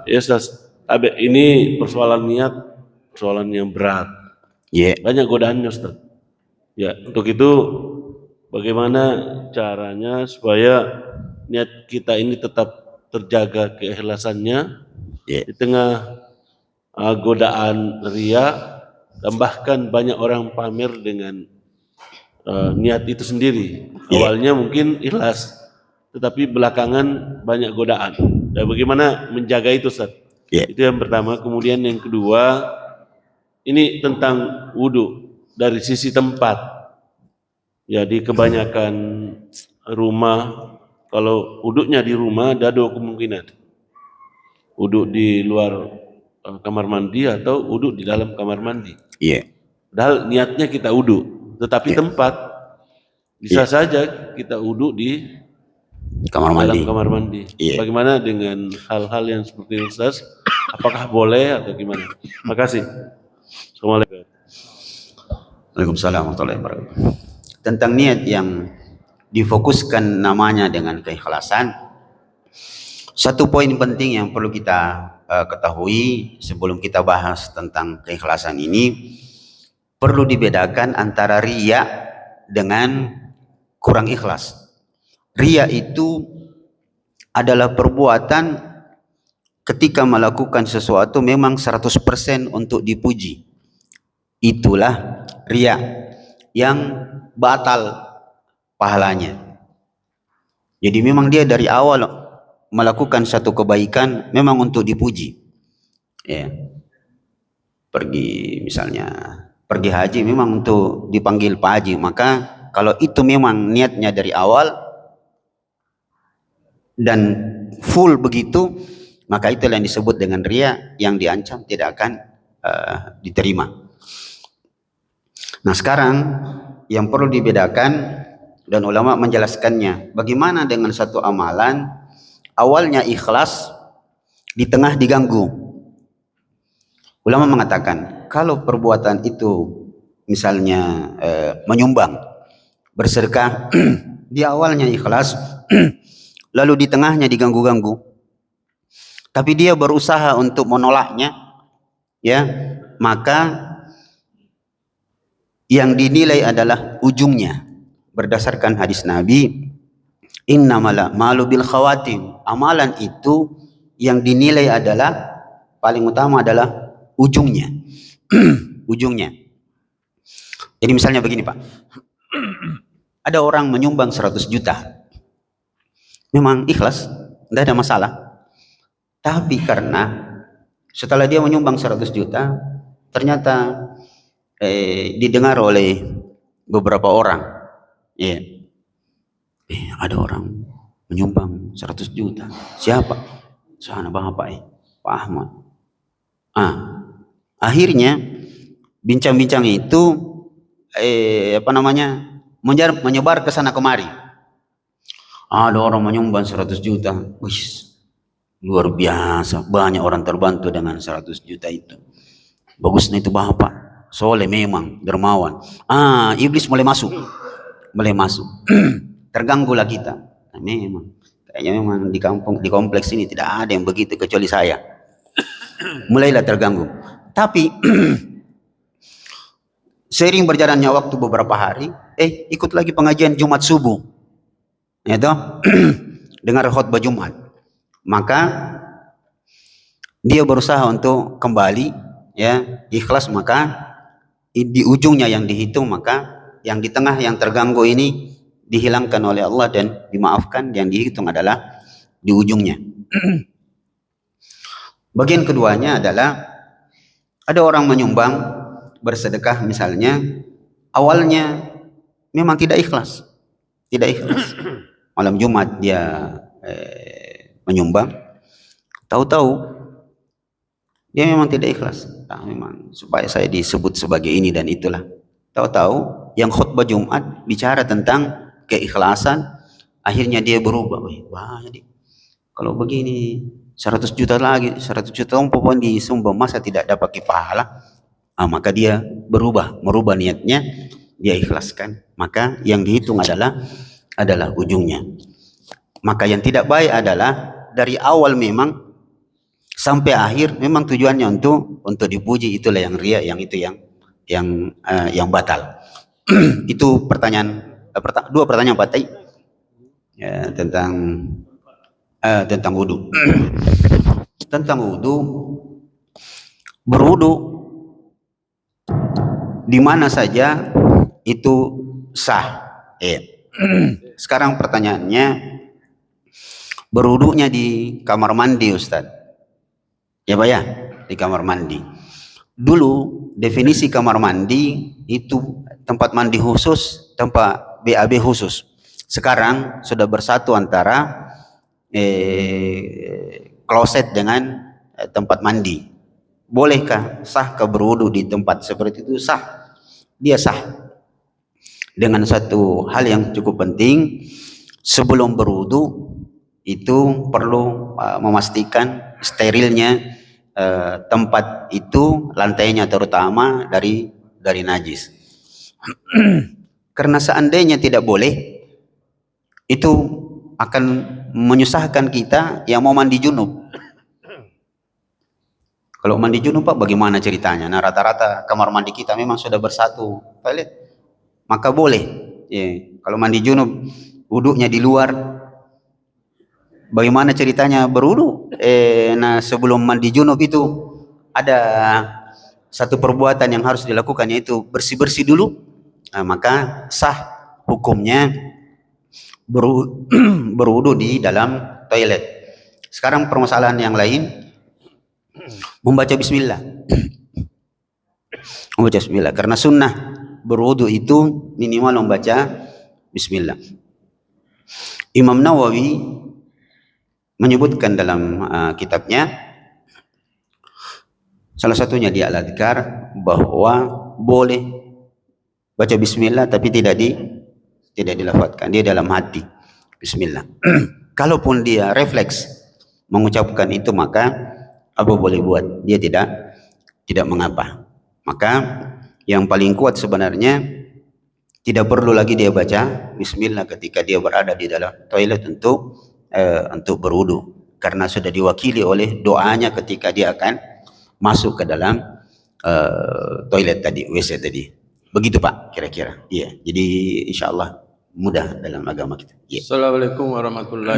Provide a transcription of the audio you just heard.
Ya Ustaz, ini persoalan niat, persoalan yang berat. Banyak godaannya Ustaz. Ya, untuk itu bagaimana caranya supaya niat kita ini tetap terjaga keikhlasannya di tengah godaan ria, dan bahkan banyak orang pamer dengan niat itu sendiri. Awalnya mungkin ikhlas, tetapi belakangan banyak godaan. Dan bagaimana menjaga itu Ustaz? Itu yang pertama. Kemudian yang kedua, ini tentang wudhu dari sisi tempat. Jadi kebanyakan rumah, kalau wudhunya di rumah ada dua kemungkinan. Wudhu di luar kamar mandi atau wudhu di dalam kamar mandi. Padahal niatnya kita wudhu, tetapi tempat bisa saja kita wudhu di dalam kamar mandi. Bagaimana dengan hal-hal yang seperti itu Ustaz? Apakah boleh atau gimana? Makasih. Assalamualaikum. Waalaikumsalam warahmatullahi wabarakatuh. Tentang niat yang difokuskan namanya dengan keikhlasan, satu poin penting yang perlu kita ketahui sebelum kita bahas tentang keikhlasan ini, perlu dibedakan antara riya dengan kurang ikhlas. Riya itu adalah perbuatan ketika melakukan sesuatu memang 100% untuk dipuji. Itulah riya yang batal pahalanya. Jadi memang dia dari awal melakukan satu kebaikan memang untuk dipuji. Pergi misalnya, pergi haji memang untuk dipanggil Pak Haji. Maka kalau itu memang niatnya dari awal dan full begitu, maka itulah yang disebut dengan riya, yang diancam tidak akan diterima. Nah sekarang yang perlu dibedakan, dan ulama menjelaskannya, bagaimana dengan satu amalan awalnya ikhlas, di tengah diganggu. Ulama mengatakan kalau perbuatan itu misalnya menyumbang, bersedekah, di awalnya ikhlas, lalu di tengahnya diganggu-ganggu, tapi dia berusaha untuk menolaknya, maka yang dinilai adalah ujungnya. Berdasarkan hadis Nabi, innamal a'malu bil khawatim. Amalan itu yang dinilai adalah paling utama adalah ujungnya. Ujungnya. Jadi misalnya begini Pak, ada orang menyumbang 100 juta, memang ikhlas, tidak ada masalah. Tapi karena setelah dia menyumbang 100 juta, ternyata didengar oleh beberapa orang, ada orang menyumbang 100 juta. Siapa? Sana Bapak Pak Ahmad. Akhirnya bincang-bincang itu menyebar ke sana kemari. Ada orang menyumbang 100 juta. Wih, luar biasa, banyak orang terbantu dengan 100 juta itu. Bagusnya itu Bapak, soleh memang, dermawan. Iblis mulai masuk. Terganggulah kita. Nah, memang kayaknya memang di kompleks ini tidak ada yang begitu kecuali saya. Mulailah terganggu. Tapi seiring berjalannya waktu beberapa hari, ikut lagi pengajian Jumat subuh, dengar khutbah Jumat. Maka dia berusaha untuk kembali, ikhlas. Maka di ujungnya yang dihitung, maka yang di tengah yang terganggu ini dihilangkan oleh Allah dan dimaafkan. Yang dihitung adalah di ujungnya. Bagian keduanya adalah ada orang menyumbang, bersedekah misalnya, awalnya memang tidak ikhlas. Malam Jumat dia menyumbang, tahu-tahu dia memang tidak ikhlas. Memang supaya saya disebut sebagai ini dan itulah. Tahu-tahu yang khutbah Jumat bicara tentang keikhlasan, akhirnya dia berubah. Banyak kalau begini 100 juta lagi, 100 juta pokoknya disumbang, masa tidak dapat pahala? Maka dia merubah niatnya, dia ikhlaskan. Maka yang dihitung adalah ujungnya. Maka yang tidak baik adalah dari awal memang sampai akhir memang tujuannya untuk dipuji, itulah yang ria, yang itu yang batal. Itu pertanyaan dua pertanyaan Pak Tai ya, tentang wudu. Tentang wudu, berwudu di mana saja itu sah. Sekarang pertanyaannya, berwudunya di kamar mandi Ustaz. Ya Pak ya, di kamar mandi. Dulu definisi kamar mandi itu tempat mandi khusus, tempat BAB khusus. Sekarang sudah bersatu antara kloset dengan tempat mandi. Bolehkah sah berwudu di tempat seperti itu? Sah. Dia sah. Dengan satu hal yang cukup penting, sebelum berwudu itu perlu memastikan sterilnya tempat itu, lantainya terutama dari najis. Karena seandainya tidak boleh, itu akan menyusahkan kita yang mau mandi junub. Kalau mandi junub Pak, bagaimana ceritanya? Nah, rata-rata kamar mandi kita memang sudah bersatu toilet, maka boleh. Kalau mandi junub, wuduknya di luar, bagaimana ceritanya berwudu? Nah, sebelum mandi junub itu ada satu perbuatan yang harus dilakukan, yaitu bersih-bersih dulu. Nah, maka sah hukumnya berwudu di dalam toilet. Sekarang permasalahan yang lain, membaca bismillah. Membaca bismillah, karena sunnah berwudu itu minimal membaca bismillah. Imam Nawawi menyebutkan dalam kitabnya, salah satunya di Al-Adhkar, bahwa boleh baca bismillah tapi tidak dilafadzkan, dia dalam hati bismillah. Kalaupun dia refleks mengucapkan itu, maka apa boleh buat, dia tidak mengapa. Maka yang paling kuat sebenarnya, tidak perlu lagi dia baca bismillah ketika dia berada di dalam toilet untuk berwudu, karena sudah diwakili oleh doanya ketika dia akan masuk ke dalam toilet tadi, WC tadi. Begitu Pak, kira-kira. Iya. Jadi insyaallah mudah dalam agama kita. Assalamualaikum warahmatullahi